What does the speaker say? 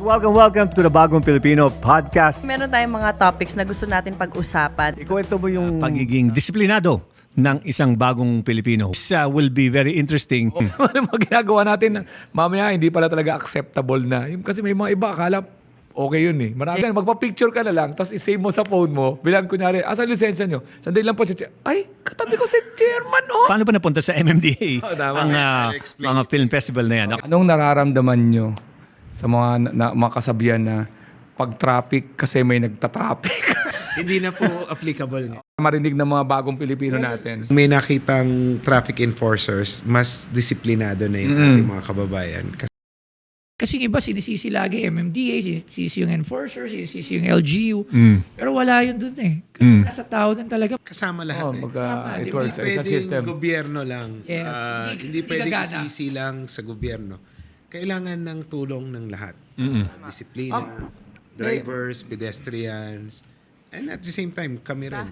Welcome to the Bagong Pilipino Podcast. Meron tayong mga topics na gusto natin pag-usapan. Ikuwento mo yung pagiging disiplinado ng isang bagong Pilipino. This will be very interesting. Ano mga ginagawa natin, mamaya hindi pala talaga acceptable na. Kasi may mga iba, akala okay yun eh. Marami yan, magpa-picture ka na lang, tapos i-save mo sa phone mo, bilang kunyari, asan lisensya nyo? Sandali lang po, ay, katabi ko si chairman, oh! Paano ba napunta sa MMDA tama. ang mga film festival na yan? Anong nararamdaman nyo sa mga kasabihan na pag-traffic kasi may nagta-traffic? Hindi na po applicable. Marinig ng mga bagong Pilipino natin. May nakitang traffic enforcers, mas disiplinado na yung ating mga kababayan. Kasi yung iba, sinisisi lagi MMDA, sinisisi yung enforcer, sinisisi yung LGU. Pero wala yun dun eh. Kasi nasa tao din talaga. Kasama lahat. Kasama, It di ba? works. Hindi It's a system. pwedeng gobyerno lang. Yes. Hindi Hindi pwedeng gagana. isisi lang sa gobyerno. Kailangan ng tulong ng lahat. Disiplina, drivers, pedestrians, and at the same time, kami rin.